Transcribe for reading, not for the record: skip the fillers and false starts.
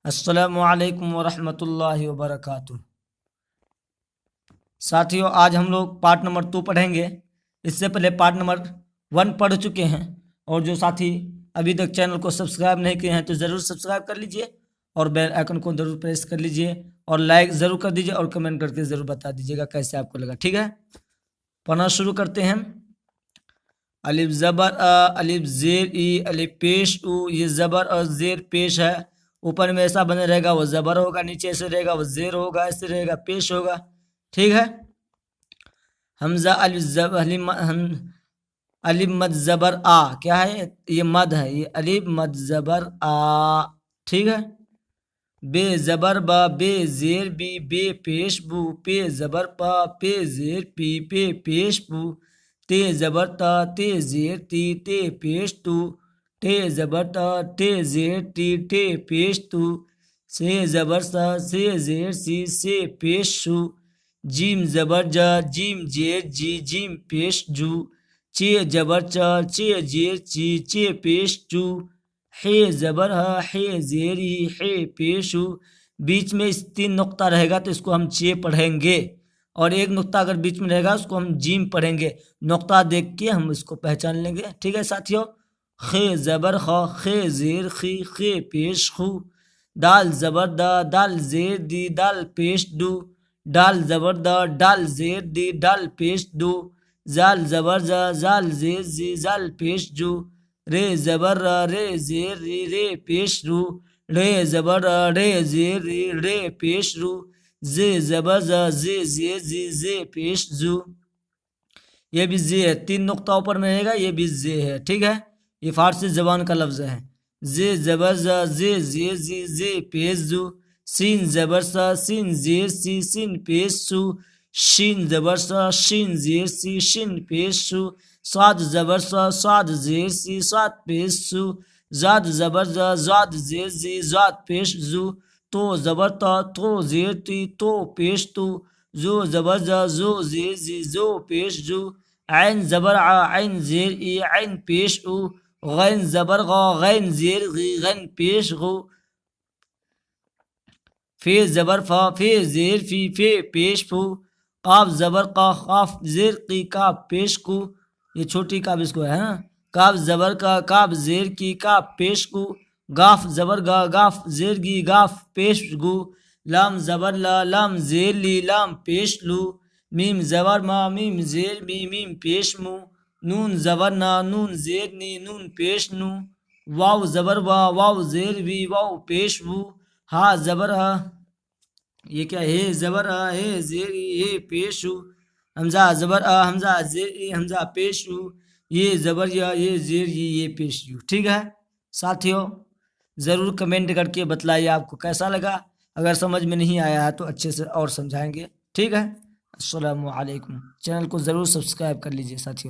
السلام علیکم ورحمۃ اللہ وبرکاتہ۔ ساتھیوں، آج ہم لوگ پارٹ نمبر 2 پڑھیں گے۔ اس سے پہلے پارٹ نمبر 1 پڑھ چکے ہیں، اور جو ساتھی ابھی تک چینل کو سبسکرائب نہیں کیے ہیں تو ضرور سبسکرائب کر لیجئے اور بیل آئیکن کو ضرور پریس کر لیجئے اور لائک ضرور کر دیجئے اور کمنٹ کر کے ضرور بتا دیجئے گا کیسے آپ کو لگا۔ ٹھیک ہے، پڑھنا شروع کرتے ہیں۔ الف زبر ا، الف زیر ای، الف پیش او۔ یہ زبر اور زیر پیش ہے، اوپر میں ایسا بنے رہے گا، وہ زبر ہوگا، نیچے ایسے رہے گا، وہ زیر ہوگا، ایسے رہے گا، پیش ہوگا۔ ٹھیک ہے۔ حمزہ الف مد زبر آ، کیا ہے؟ یہ مد ہے، یہ الف مد زبر آ۔ ٹھیک ہے۔ بے زبر با، بے زیر بی، بے پیش بو، پے زبر پا، پے زیر پی، پے پیش بو۔ تے زبر تا، تے زیر تی، تے پیش تو۔ ٹے زبر تا، ٹے زیر ٹی، ٹے پیش تو۔ سے زبر سا، سے زیر سی، سے پیش سو۔ جیم زبر جا، جیم زیر جی، جیم پیش جو۔ چے زبر چا، چے زیر چی، چے پیش چو۔ حے زبر ہا، حے زیر ہی، حے پیش ہو۔ بیچ میں اس 3 نقطہ رہے گا تو اس کو ہم چے پڑھیں گے، اور ایک نقطہ اگر بیچ میں رہے گا اس کو ہم جیم پڑھیں گے۔ نقطہ دیکھ کے ہم اس کو پہچان لیں گے۔ ٹھیک ہے ساتھیوں۔ خے زبر خا، خے زیر خی، خے پیش خو۔ دال زبر دا، دال زیر دی، دال پیش دو۔ ڈال زبر دا، ڈال زیر دی، ڈال پیش دو۔ زال زبر زا، زال زیر زی، زال پیش جو۔ رے زبر را، رے زیر ری، رے پیش رو۔ رے زبر را، رے زیر ری، رے پیش رو۔ زے زبر زا، زے زیر زی، زے پیش زو۔ یہ بھی زے ہے، 3 نقطہ اوپر میں رہے گا، یہ بھی زے ہے۔ ٹھیک ہے، یہ فارسی زبان کا لفظ ہے۔ زے زبر زا، زے زیر زی، زے پیش زو۔ سین زبر سا، سین زیر سی، سین پیش سو۔ شین زبر سا، شین زیر سی، شین پیش سو۔ صاد زبر سا، صاد زیر سی، صاد پیش سو۔ زاد زبر زا، زاد زیر زی، زاد پیش زو۔ تو زبر تا، تو زیر تی، تو پیش تو۔ زو زبر زا، زو زیر زی، زو پیش زو۔ عین زبر ع، عین زیر ای، عین پیش او۔ غین زبر غا، غین زیر غی، غین پیش غو۔ فے زبر فا، فے زیر فی، فے پیش فو۔ قاف زبر قا، قاف زیر قی، کاف پیش کو۔ یہ چھوٹی کاف اس کو ہے نا۔ کاف زبر کا، کاف زیر کی، کاف پیش کو۔ گاف زبر گا، گاف زیر گی، گاف پیش گو۔ لام زبر لا، لام زیر لی، لام پیش لو۔ میم زبر ما، میم زیر می، میم پیش مو۔ نون زبر نا، نون زیر نی، نون پیش نو۔ واو زبر وا، واو زیر وی، واو پیش وو۔ ہا زبر ہا، یہ کیا ہے؟ زبر آ، ہے زیر ای، ہے پیش ہو۔ حمزہ زبر آ، حمزہ زیر ای، حمزہ پیش ہو۔ یہ زبر یا، یہ زیر ای، یہ پیش یو۔ ٹھیک ہے ساتھیوں، ضرور کمنٹ کر کے بتلائیے آپ کو کیسا لگا۔ اگر سمجھ میں نہیں آیا ہے تو اچھے سے اور سمجھائیں گے۔ ٹھیک ہے، السلام علیکم۔ چینل کو ضرور سبسکرائب کر لیجئے ساتھیوں۔